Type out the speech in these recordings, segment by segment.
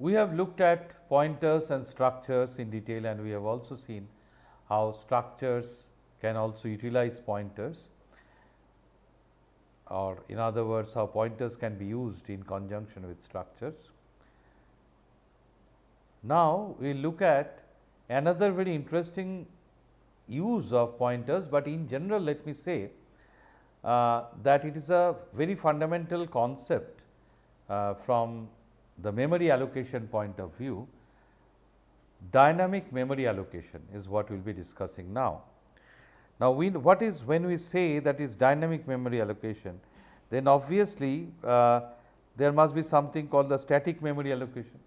We have looked at pointers and structures in detail, and we have also seen how structures can also utilize pointers, or in other words how pointers can be used in conjunction with structures. Now, we will look at another very interesting use of pointers, but in general let me say that it is a very fundamental concept from the memory allocation point of view. Dynamic memory allocation is what we will be discussing now. Now, what is when we say that is dynamic memory allocation, then obviously there must be something called the static memory allocation.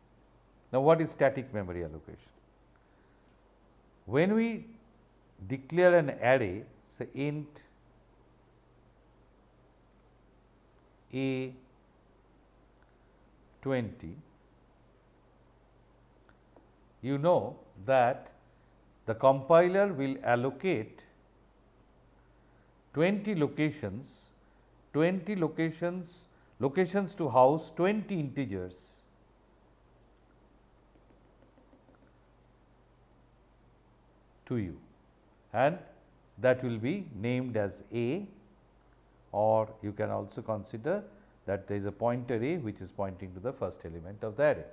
Now, what is static memory allocation? When we declare an array, say int a 20, you know that the compiler will allocate 20 locations to house 20 integers to you, and that will be named as A, or you can also consider that there is a pointer A which is pointing to the first element of the array.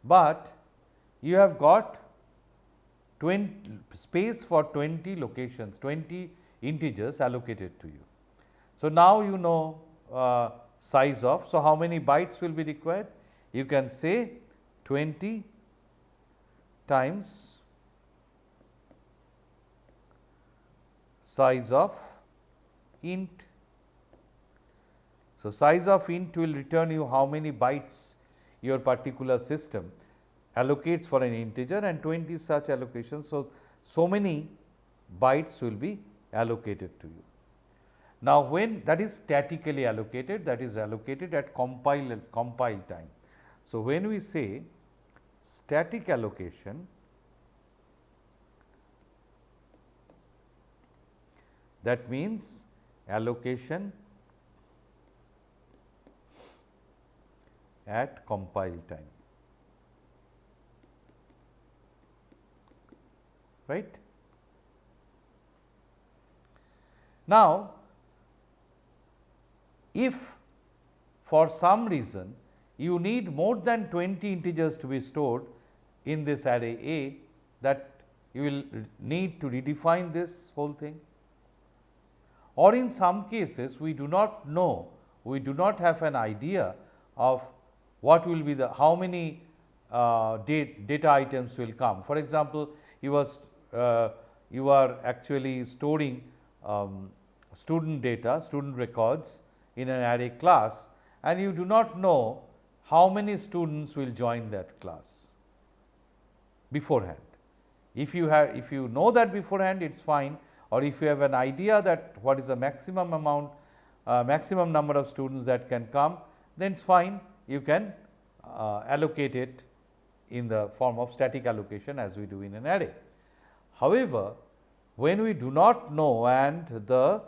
But you have got 20 space for 20 locations, 20 integers allocated to you. So, now you know size of, so how many bytes will be required? You can say 20 times size of int. So, size of int will return you how many bytes your particular system allocates for an integer, and 20 such allocations. So many bytes will be allocated to you. Now, when that is statically allocated, that is allocated at compile time. So, when we say static allocation, that means allocation at compile time, right. Now, if for some reason you need more than 20 integers to be stored in this array A, that you will need to redefine this whole thing, or in some cases we do not know, we do not have an idea of what will be the, how many data items will come. For example, you are actually storing student data, student records in an array class, and you do not know how many students will join that class beforehand. If you know that beforehand, it is fine, or if you have an idea that what is the maximum amount, maximum number of students that can come, then it is fine, you can allocate it in the form of static allocation as we do in an array. However, when we do not know and the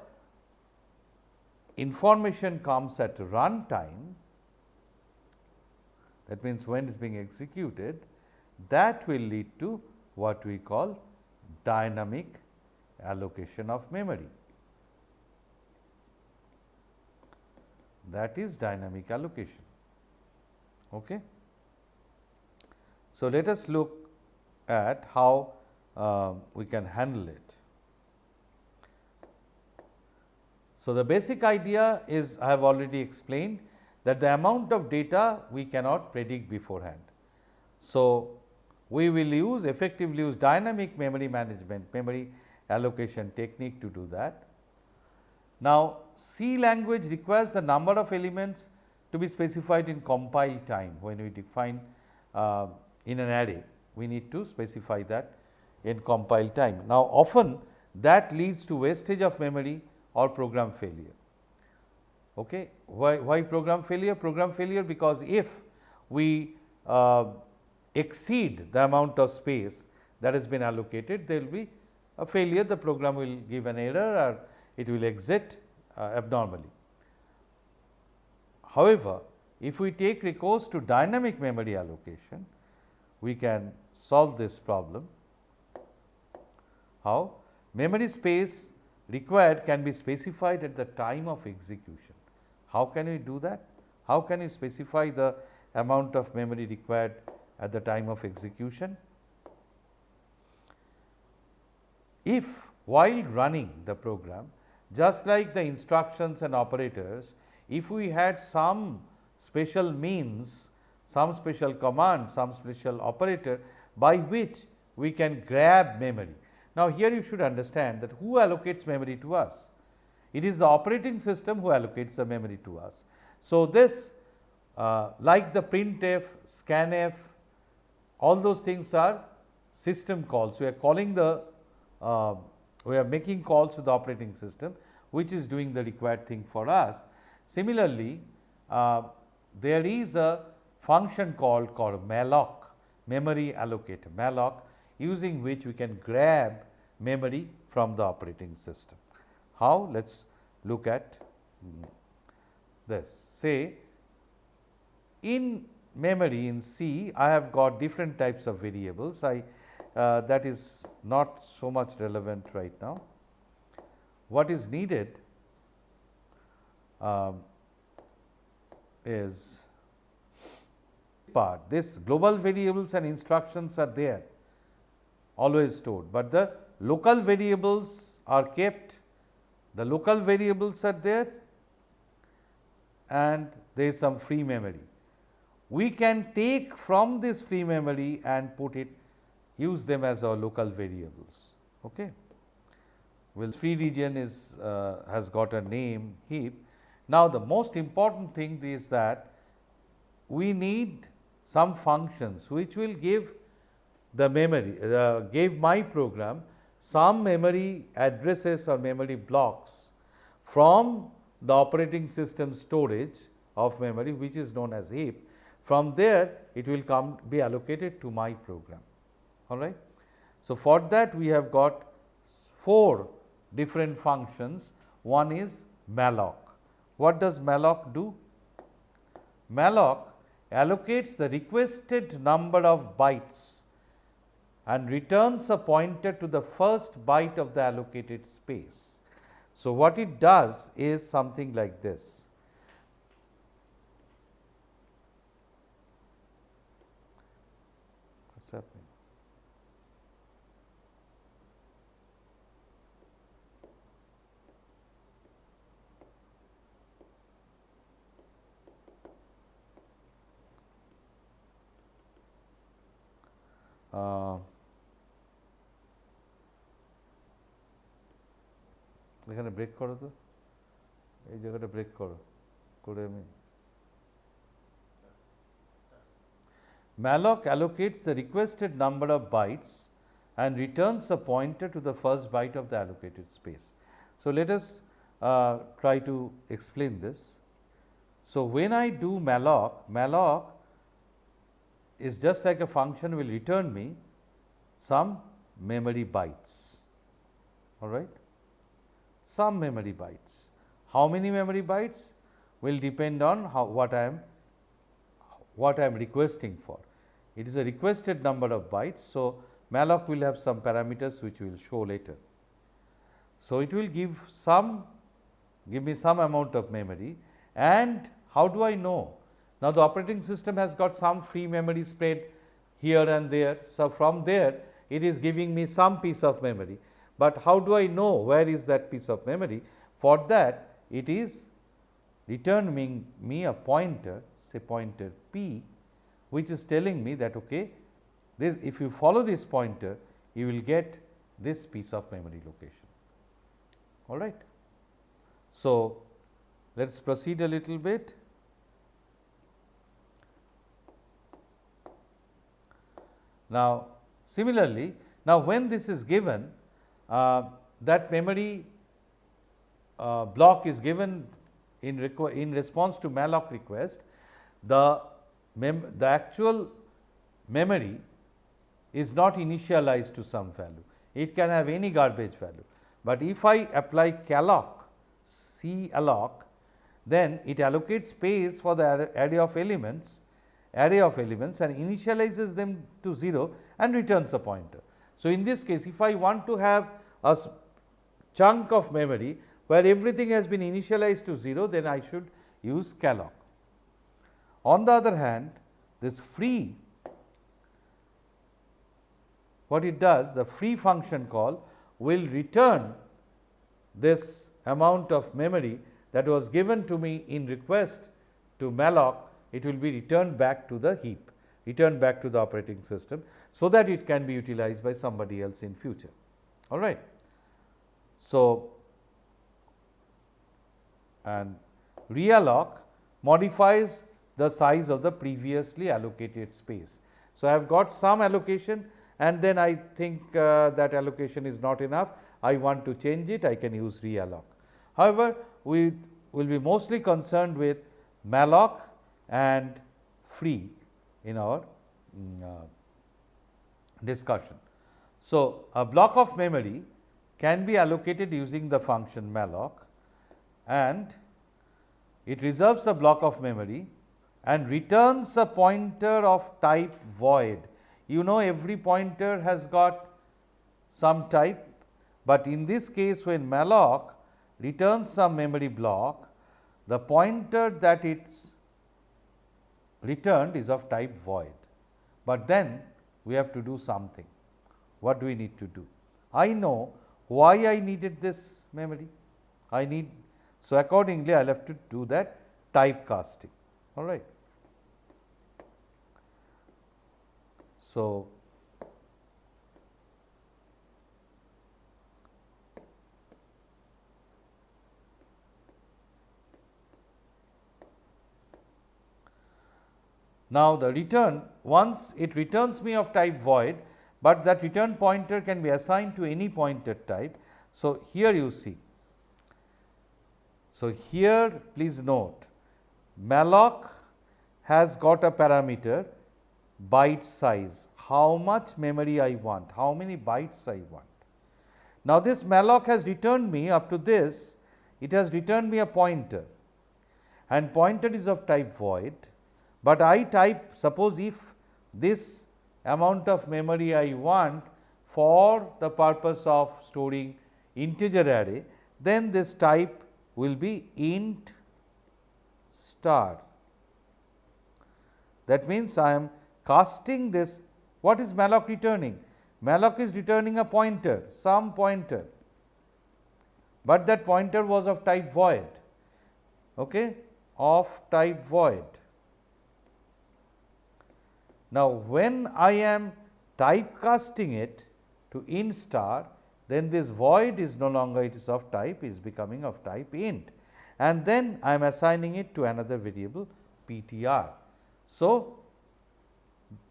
information comes at run time, that means when it is being executed, that will lead to what we call dynamic allocation of memory. That is dynamic allocation. Okay. So, let us look at how we can handle it. So, the basic idea is, I have already explained, that the amount of data we cannot predict beforehand. So, we will effectively use dynamic memory management, memory allocation technique to do that. Now, C language requires the number of elements to be specified in compile time. When we define in an array, we need to specify that in compile time. Now, often that leads to wastage of memory or program failure. Okay. Why program failure? Program failure because if we exceed the amount of space that has been allocated, there will be a failure, the program will give an error or it will exit abnormally. However, if we take recourse to dynamic memory allocation, we can solve this problem. How? Memory space required can be specified at the time of execution. How can we do that? How can we specify the amount of memory required at the time of execution? If while running the program, just like the instructions and operators, if we had some special means, some special command, some special operator by which we can grab memory. Now, here you should understand that who allocates memory to us? It is the operating system who allocates the memory to us. So, this like the printf, scanf, all those things are system calls. We are calling the we are making calls to the operating system, which is doing the required thing for us. Similarly, there is a function called Malloc, memory allocator, Malloc, using which we can grab memory from the operating system. How? Let us look at this. Say, in memory in C, I have got different types of variables. That is not so much relevant right now. What is needed is part. This global variables and instructions are there, always stored, but the local variables are kept. The local variables are there and there is some free memory. We can take from this free memory and put it, use them as our local variables. Okay. Well, free region is has got a name, heap. Now, the most important thing is that we need some functions which will give the memory, give my program some memory addresses or memory blocks from the operating system storage of memory, which is known as heap. From there, it will be allocated to my program. All right. So, for that we have got 4 different functions. One is Malloc. What does Malloc do? Malloc allocates the requested number of bytes and returns a pointer to the first byte of the allocated space. So, what it does is something like this. What's happening? এখানে break করো তো, এই জায়গাটা break করো, করে আমি Malloc allocates the requested number of bytes and returns a pointer to the first byte of the allocated space. So, let us try to explain this. So, when I do Malloc, Malloc is just like a function will return me some memory bytes, all right, some memory bytes. How many memory bytes will depend on what I am requesting for. It is a requested number of bytes. So, Malloc will have some parameters which we will show later. So, it will give me some amount of memory. And how do I know? Now, the operating system has got some free memory spread here and there. So, from there it is giving me some piece of memory, but how do I know where is that piece of memory? For that, it is returning me a pointer, say pointer p, which is telling me that okay, this, if you follow this pointer, you will get this piece of memory location. All right. So, let us proceed a little bit. Now, similarly, now when this is given, that memory block is given in response to Malloc request, the actual memory is not initialized to some value. It can have any garbage value, but if I apply calloc, calloc, then it allocates space for the array of elements and initializes them to 0 and returns a pointer. So, in this case, if I want to have a chunk of memory where everything has been initialized to 0, then I should use calloc. On the other hand, this free, what it does, the free function call will return this amount of memory that was given to me in request to malloc. It will be returned back to the heap, returned back to the operating system, so that it can be utilized by somebody else in future. All right. So, and realloc modifies the size of the previously allocated space. So, I have got some allocation, and then I think that allocation is not enough, I want to change it, I can use realloc. However, we will be mostly concerned with malloc and free in our discussion. So, a block of memory can be allocated using the function malloc, and it reserves a block of memory and returns a pointer of type void. You know, every pointer has got some type, but in this case when malloc returns some memory block, the pointer that it's returned is of type void. But then we have to do something. What do we need to do? I know why I needed this memory. So accordingly, I will have to do that typecasting. All right. So, now the return, once it returns me of type void, but that return pointer can be assigned to any pointer type. So, here you see. So, here please note, malloc has got a parameter byte size, how much memory I want, how many bytes I want. Now, this malloc has returned me up to this, it has returned me a pointer, and pointer is of type void, but I type, suppose if this amount of memory I want for the purpose of storing integer array, then this type will be int star. That means, I am casting this. What is malloc returning? Malloc is returning a pointer, some pointer, but that pointer was of type void, okay, of type void. Now, when I am typecasting it to int star, then this void is no longer, it is of type, is becoming of type int, and then I am assigning it to another variable ptr. So,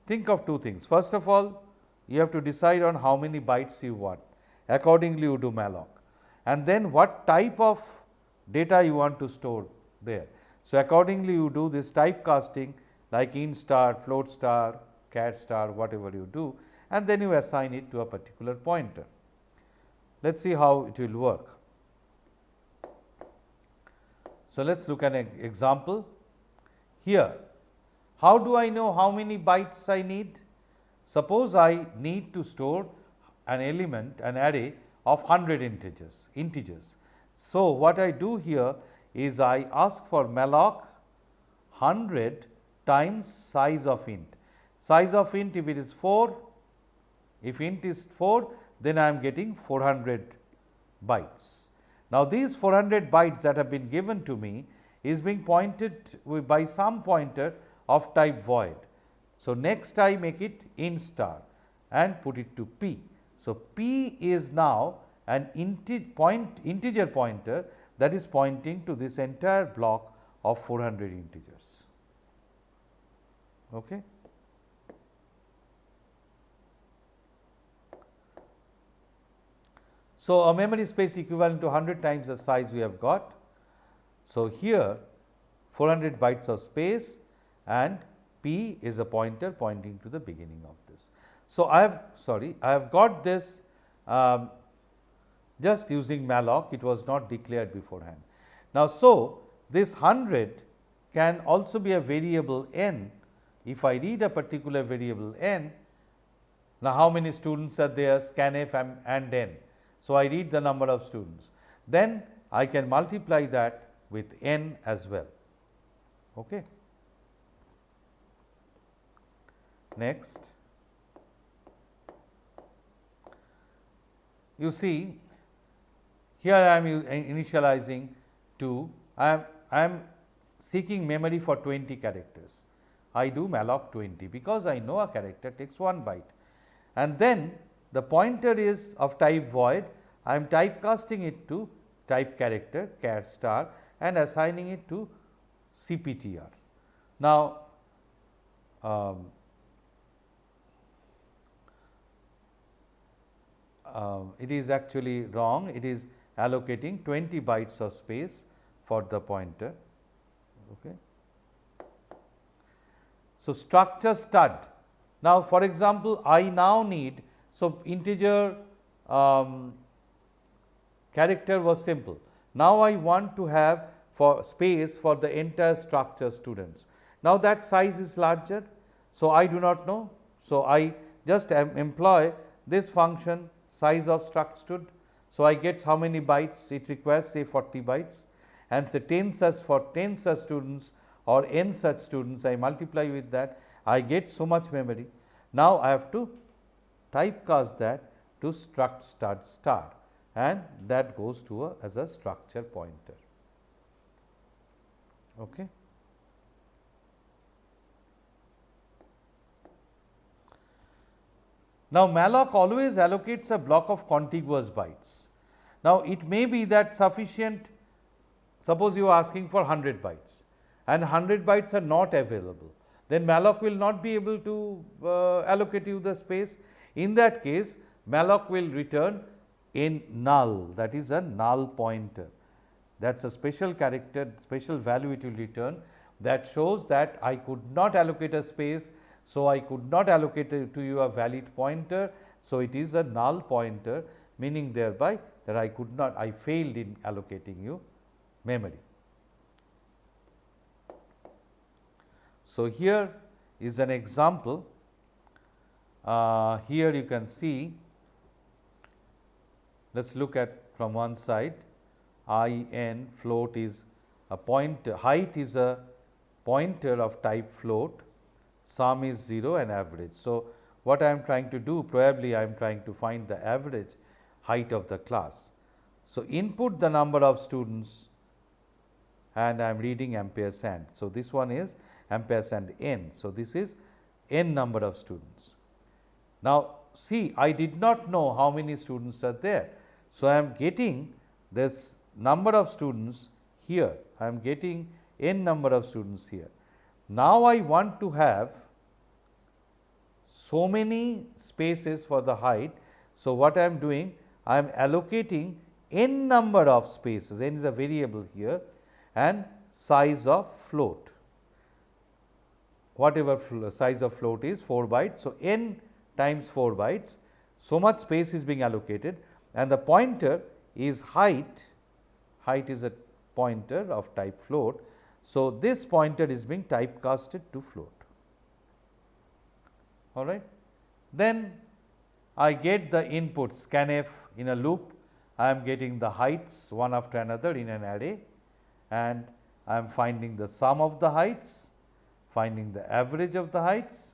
think of two things. First of all, you have to decide on how many bytes you want, accordingly you do malloc, and then what type of data you want to store there. So, accordingly you do this typecasting like int star, float star, char star, whatever you do, and then you assign it to a particular pointer. Let us see how it will work. So, let us look at an example here. How do I know how many bytes I need? Suppose I need to store an element, an array of 100 integers. So, what I do here is I ask for malloc 100 times size of int. Size of int, if it is 4, if int is 4, then I am getting 400 bytes. Now, these 400 bytes that have been given to me is being pointed by some pointer of type void. So, next I make it int star and put it to p. So, p is now an integer pointer that is pointing to this entire block of 400 integers. Okay. So, a memory space equivalent to 100 times the size we have got. So, here 400 bytes of space and p is a pointer pointing to the beginning of this. So, I have got this just using malloc, it was not declared beforehand. Now, so this 100 can also be a variable n. If I read a particular variable n, now how many students are there, scanf and n. So, I read the number of students, then I can multiply that with n as well. Okay. Next, you see here I am initializing to, I am seeking memory for 20 characters. I do malloc 20 because I know a character takes 1 byte, and then the pointer is of type void. I am typecasting it to type character char star and assigning it to CPTR. Now, it is actually wrong. It is allocating 20 bytes of space for the pointer. Okay. So, structure stud. Now, for example, I now need, so integer character was simple. Now, I want to have for space for the entire structure students. Now, that size is larger. So, I do not know. So, I just employ this function size of struct stud. So, I get how many bytes it requires, say 40 bytes, and say 10 such for 10 such students or n such students, I multiply with that, I get so much memory. Now, I have to typecast that to struct stud star, and that goes to as a structure pointer. Okay. Now, malloc always allocates a block of contiguous bytes. Now, it may be that sufficient, suppose you are asking for 100 bytes and 100 bytes are not available, then malloc will not be able to allocate you the space. In that case, malloc will return in null, that is a null pointer. That is a special character, special value it will return, that shows that I could not allocate a space. So, I could not allocate to you a valid pointer. So, it is a null pointer, meaning thereby that I could not, I failed in allocating you memory. So, here is an example. Here you can see, let us look at from one side, I n float is a pointer, height is a pointer of type float, sum is 0 and average. So, what I am trying to do, probably I am trying to find the average height of the class. So, input the number of students and I am reading ampersand. So, this one is ampersand n. So, this is n number of students. Now, see, I did not know how many students are there. So, I am getting this number of students here, I am getting n number of students here. Now, I want to have so many spaces for the height. So, what I am doing? I am allocating n number of spaces, n is a variable here, and size of float. Whatever size of float is 4 bytes. So, n times 4 bytes, so much space is being allocated, and the pointer is height, height is a pointer of type float. So, this pointer is being typecasted to float. All right. Then I get the input scanf in a loop. I am getting the heights one after another in an array, and I am finding the sum of the heights, finding the average of the heights,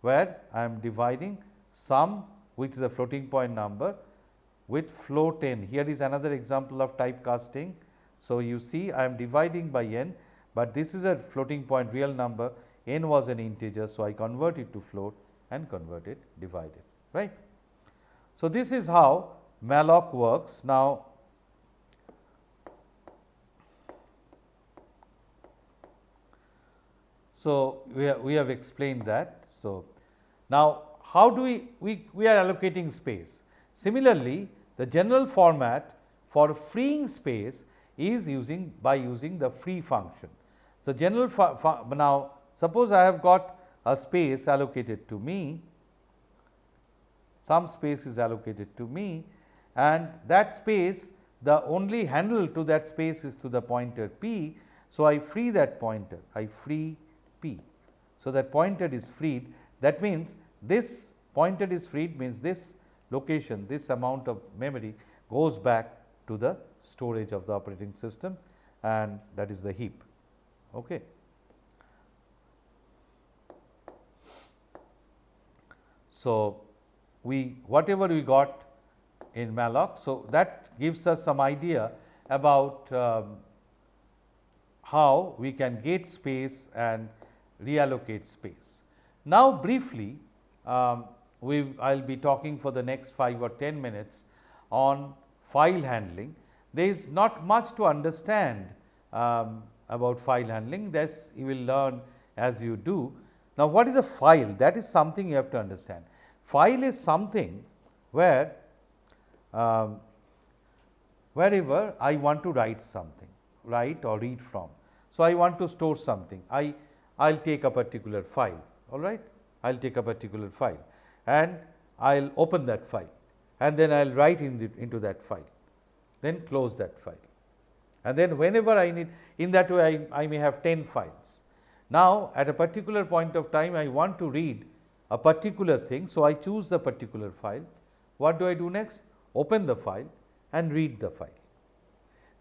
where I am dividing sum, which is a floating point number, with float n. Here is another example of typecasting. So, you see I am dividing by n, but this is a floating point real number, n was an integer. So, I convert it to float and convert it, divide it, right. So, this is how malloc works. Now, so we have explained that. So, now how do we are allocating space? Similarly, the general format for freeing space is using the free function. So, general now suppose I have got a space allocated to me, some space is allocated to me, and that space, the only handle to that space is to the pointer p. So, I free that pointer, I free P. So, that pointer is freed. That means this pointer is freed means this location, this amount of memory goes back to the storage of the operating system, and that is the heap. Okay. So, we whatever we got in Malloc, so that gives us some idea about how we can get space and reallocate space. Now, briefly I will be talking for the next 5 or 10 minutes on file handling. There is not much to understand about file handling, this you will learn as you do. Now, what is a file? That is something you have to understand. File is something where wherever I want to write something, write or read from. So, I want to store something, I will take a particular file, all right. I will take a particular file and I will open that file, and then I will write into that file, then close that file, and then whenever I need, in that way I may have 10 files. Now, at a particular point of time I want to read a particular thing. So, I choose the particular file. What do I do next? Open the file and read the file.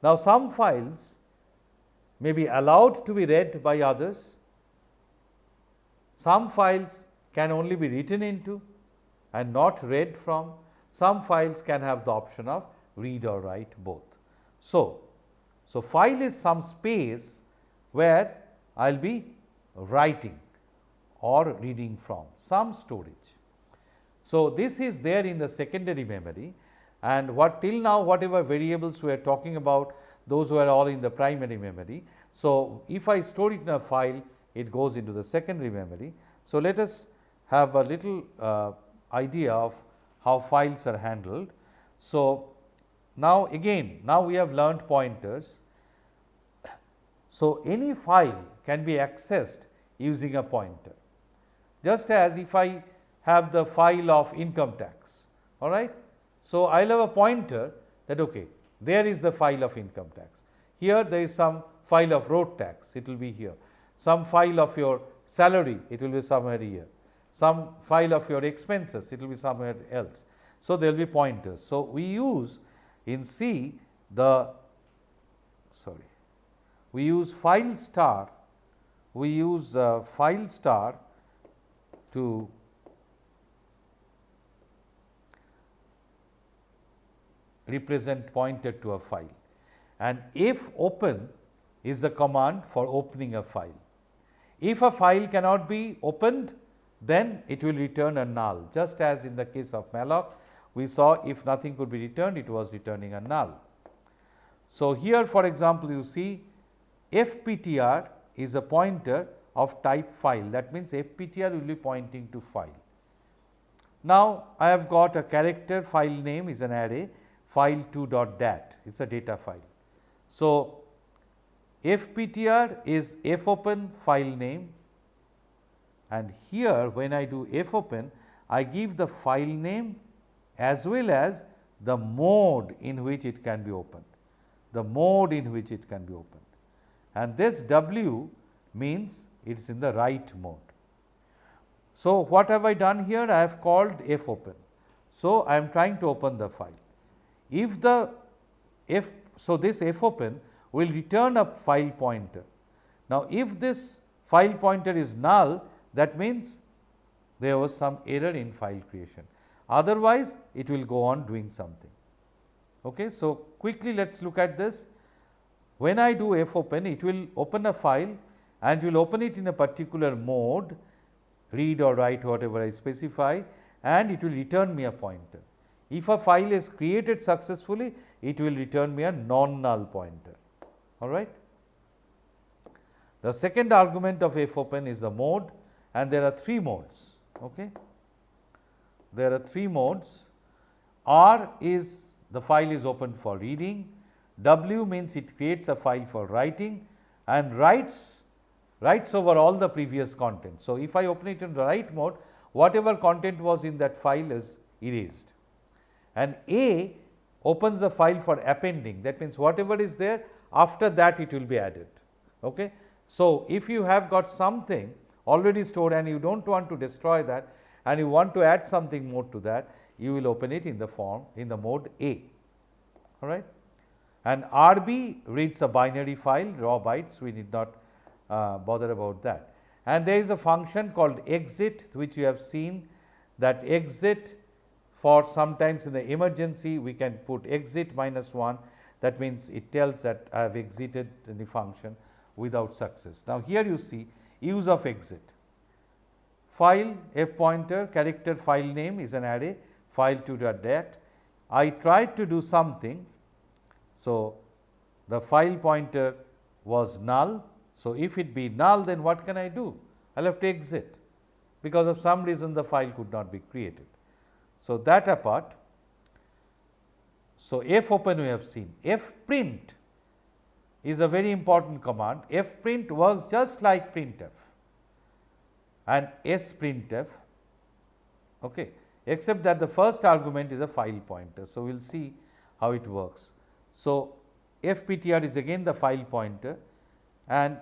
Now, some files may be allowed to be read by others, some files can only be written into and not read from, some files can have the option of read or write both. So, file is some space where I will be writing or reading from, some storage. So, this is there in the secondary memory, and what till now whatever variables we are talking about, those were all in the primary memory. So, if I store it in a file, it goes into the secondary memory. So, let us have a little idea of how files are handled. So, now again, now we have learned pointers. So, any file can be accessed using a pointer, just as if I have the file of income tax, all right. So, I will have a pointer that okay, there is the file of income tax, here there is some file of road tax, it will be here, some file of your salary, it will be somewhere here, some file of your expenses, it will be somewhere else. So, there will be pointers. So, we use in C we use file star, to represent pointer to a file, and if open is the command for opening a file. If a file cannot be opened, then it will return a null, just as in the case of Malloc we saw if nothing could be returned, it was returning a null. So, here for example, you see fptr is a pointer of type file, that means fptr will be pointing to file. Now, I have got a character, file name is an array, file2.dat, it is a data file. So, fptr is fopen file name, and here when I do fopen, I give the file name as well as the mode in which it can be opened, and this W means it is in the write mode. So, what have I done here? I have called fopen. So, I am trying to open the file. If the so this fopen will return a file pointer. Now, if this file pointer is null, that means there was some error in file creation, otherwise it will go on doing something. Okay. So, quickly let us look at this. When I do fopen, it will open a file and will open it in a particular mode, read or write whatever I specify, and it will return me a pointer. If a file is created successfully, it will return me a non-null pointer, all right. The second argument of fopen is the mode, and there are 3 modes. Okay. There are 3 modes. R is the file is open for reading, W means it creates a file for writing, and writes over all the previous content. So, if I open it in the write mode, whatever content was in that file is erased, and A opens the file for appending, that means whatever is there after that it will be added. Okay. So, if you have got something already stored and you do not want to destroy that and you want to add something more to that, you will open it in the form in the mode A, all right. And RB reads a binary file, raw bytes, we need not bother about that. And there is a function called exit, which you have seen, that exit, for sometimes in the emergency we can put exit -1, that means it tells that I have exited the function without success. Now, here you see use of exit. File f pointer character file name is an array file2.dat. I tried to do something. So, the file pointer was null. So, if it be null, then what can I do? I will have to exit, because of some reason the file could not be created. So, that apart, so fopen we have seen. Fprint is a very important command. Fprint works just like printf and sprintf, okay, except that the first argument is a file pointer. So, we will see how it works. So, fptr is again the file pointer, and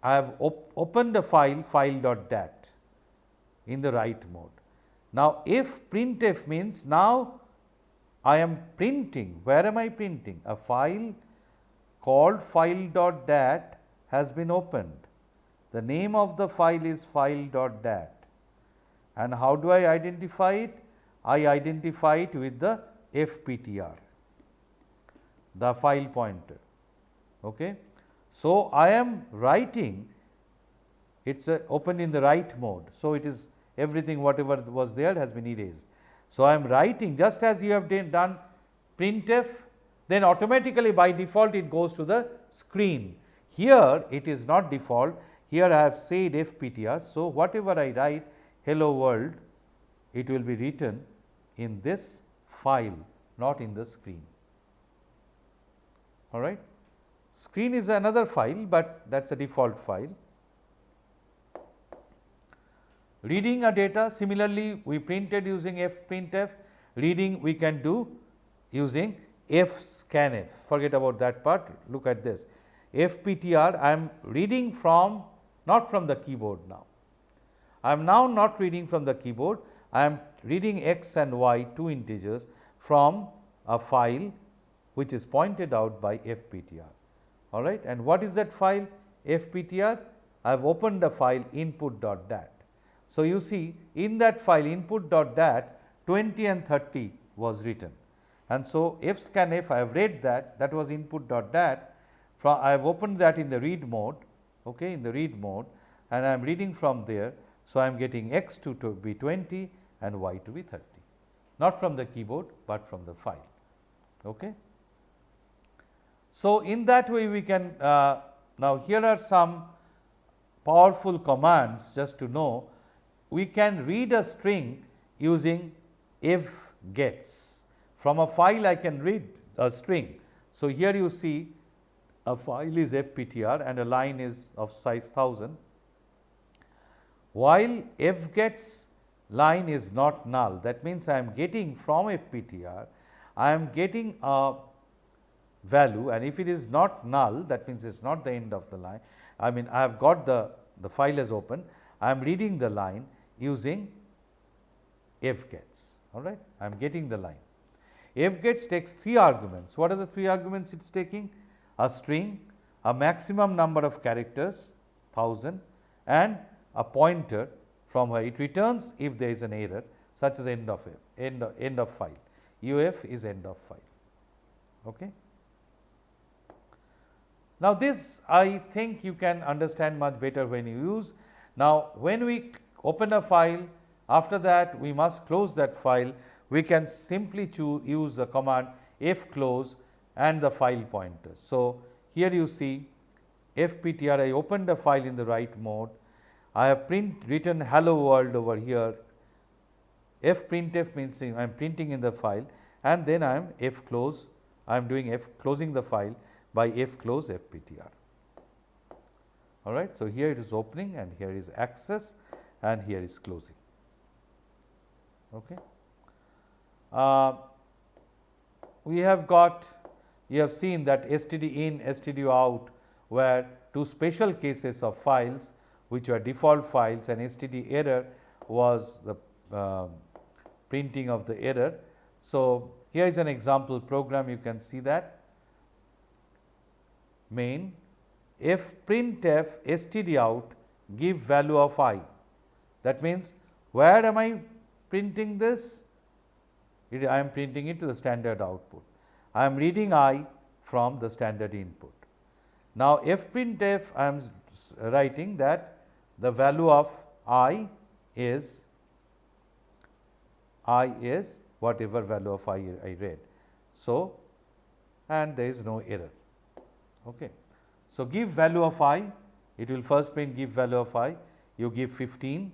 I have opened a file file.dat in the write mode. Now, if printf means now I am printing, where am I printing? A file called file.dat has been opened. The name of the file is file.dat, and how do I identify it? I identify it with the fptr, the file pointer. Okay. So, I am writing, it is opened in the write mode. So, it is everything whatever was there has been erased. So, I am writing just as you have done printf, then automatically by default it goes to the screen. Here it is not default, here I have said fptr. So, whatever I write hello world, it will be written in this file, not in the screen, all right. Screen is another file, but that is a default file. Reading a data, similarly we printed using fprintf, reading we can do using fscanf, forget about that part, look at this. Fptr, I am reading from, not from the keyboard now. I am now not reading from the keyboard, I am reading x and y, two integers, from a file which is pointed out by fptr. All right. And what is that file? fptr, I have opened the file input.dat. So, you see in that file input.dat 20 and 30 was written, and so fscanf I have read that, that was input.dat, from I have opened that in the read mode, okay, in the read mode, and I am reading from there. So, I am getting x to be 20 and y to be 30, not from the keyboard, but from the file. Okay. So, in that way we can now here are some powerful commands just to know. We can read a string using fgets. From a file I can read a string. So, here you see a file is fptr and a line is of size 1000, while fgets line is not null. That means, I am getting from fptr, I am getting a value, and if it is not null, that means it is not the end of the line. I mean, I have got the file is open, I am reading the line using fgets, all right. I am getting the line. Fgets takes 3 arguments. What are the 3 arguments it is taking? A string, a maximum number of characters 1000, and a pointer from where it returns if there is an error, such as end of file. UF is end of file. Okay. Now, this I think you can understand much better when you use. Now, when we open a file, after that we must close that file. We can simply use the command fclose and the file pointer. So, here you see fptr, I opened a file in the write mode, I have written hello world over here, fprintf means I am printing in the file, and then I am fclose, I am doing closing the file by fclose fptr. All right. So, here it is opening and here is access and here is closing. Okay. We have got, you have seen that std in, stdout where two special cases of files which were default files, and std error was the printing of the error. So, here is an example program, you can see that main if printf stdout give value of I. That means, where am I printing this? I am printing it to the standard output. I am reading I from the standard input. Now, if printf I am writing that the value of I is whatever value of I read. So, and there is no error. Okay. So, give value of I, it will first print give value of I, you give 15,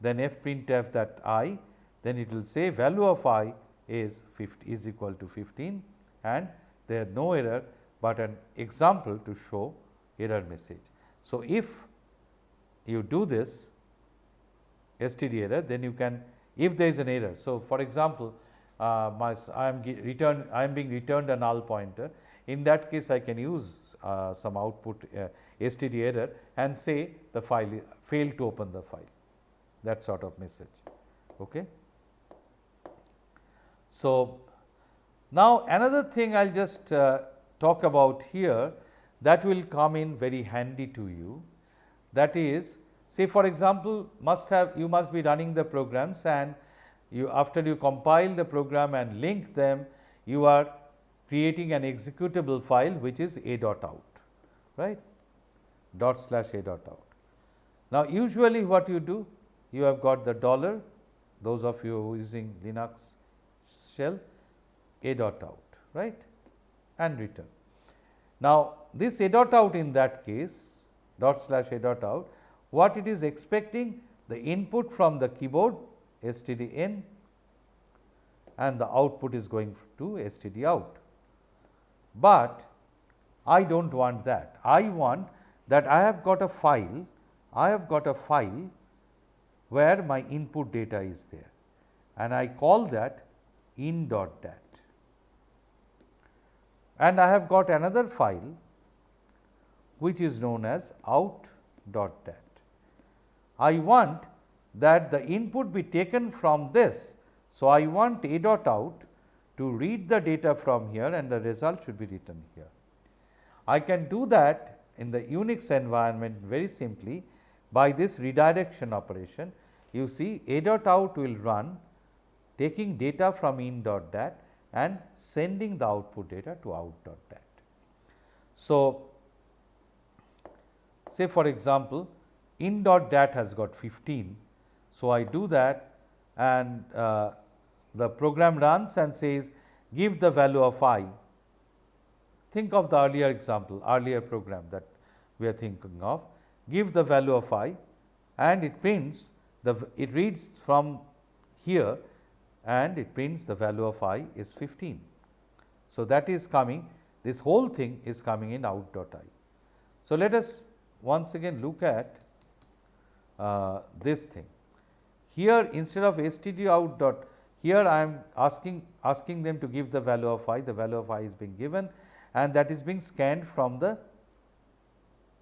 then f printf that I, then it will say value of I is equal to 15, and there is no error, but an example to show error message. So, if you do this std error, then you can, if there is an error. So, for example, I am being returned a null pointer. In that case, I can use some output std error and say the file failed to open the file, that sort of message. Okay. So, now another thing I will just talk about here that will come in very handy to you, that is, say for example, you must be running the programs, and you after you compile the program and link them, you are creating an executable file which is a.out, right, ./a.out. Now, usually what you do, you have got the $, those of you who are using Linux shell, a.out, right, and return. Now, this a.out in that case, ./a.out, what it is expecting? The input from the keyboard stdin, and the output is going to stdout. But I do not want that. I want that I have got a file, where my input data is there, and I call that in.dat, and I have got another file which is known as out.dat. I want that the input be taken from this. So, I want a.out to read the data from here, and the result should be written here. I can do that in the Unix environment very simply by this redirection operation. You see, a.out will run taking data from in.dat and sending the output data to out.dat. So, say for example, in.dat has got 15. So, I do that, and the program runs and says give the value of I. Think of the earlier example, earlier program that we are thinking of. Give the value of I, and it prints it reads from here, and it prints the value of I is 15. So, that is coming, this whole thing is coming in out.I. So, let us once again look at this thing. Here instead of stdout, here I am asking them to give the value of I, the value of I is being given, and that is being scanned from the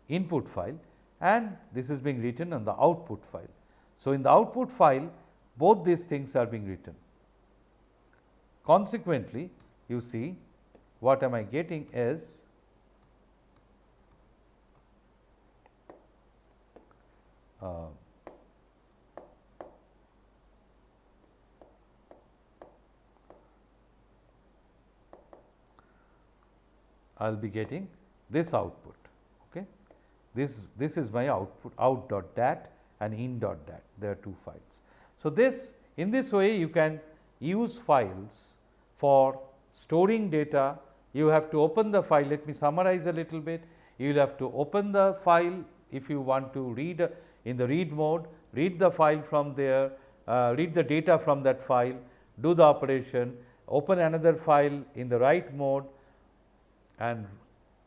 input file, and this is being written on the output file. So, in the output file, both these things are being written. Consequently, you see what am I getting is I will be getting this output. Okay. This is my output out.dat and in.dat, there are two files. So, in this way you can use files for storing data. You have to open the file. Let me summarize a little bit. You will have to open the file if you want to read in the read mode, read the file from there, read the data from that file, do the operation, open another file in the write mode and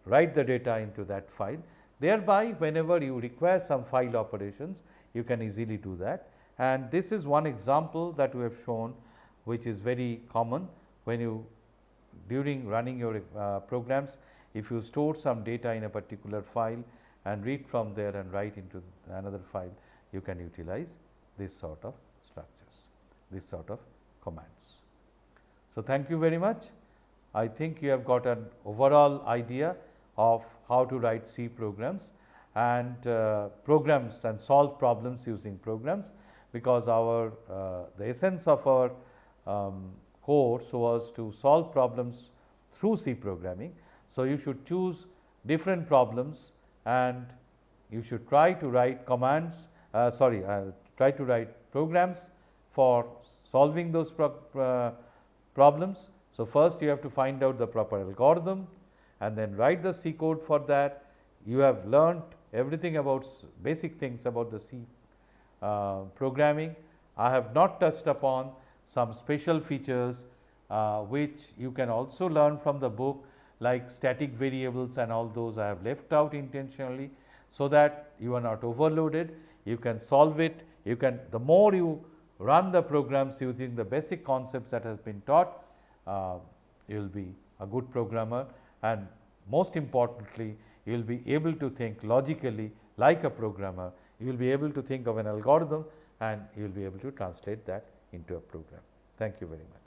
write the data into that file. Thereby, whenever you require some file operations, you can easily do that. And this is one example that we have shown, which is very common when you during running your programs. if you store some data in a particular file and read from there and write into another file, you can utilize this sort of structures, this sort of commands. So, thank you very much. I think you have got an overall idea of how to write C programs and programs and solve problems using programs, because our the essence of our course was to solve problems through C programming. So, you should choose different problems and you should try to write commands, try to write programs for solving those problems. So, first you have to find out the proper algorithm and then write the C code for that. You have learnt everything about basic things about the C programming. I have not touched upon some special features which you can also learn from the book, like static variables and all those I have left out intentionally, so that you are not overloaded. You can solve it. You can, the more you run the programs using the basic concepts that has been taught, you will be a good programmer, and most importantly, you will be able to think logically like a programmer. You will be able to think of an algorithm and you will be able to translate that into a program. Thank you very much.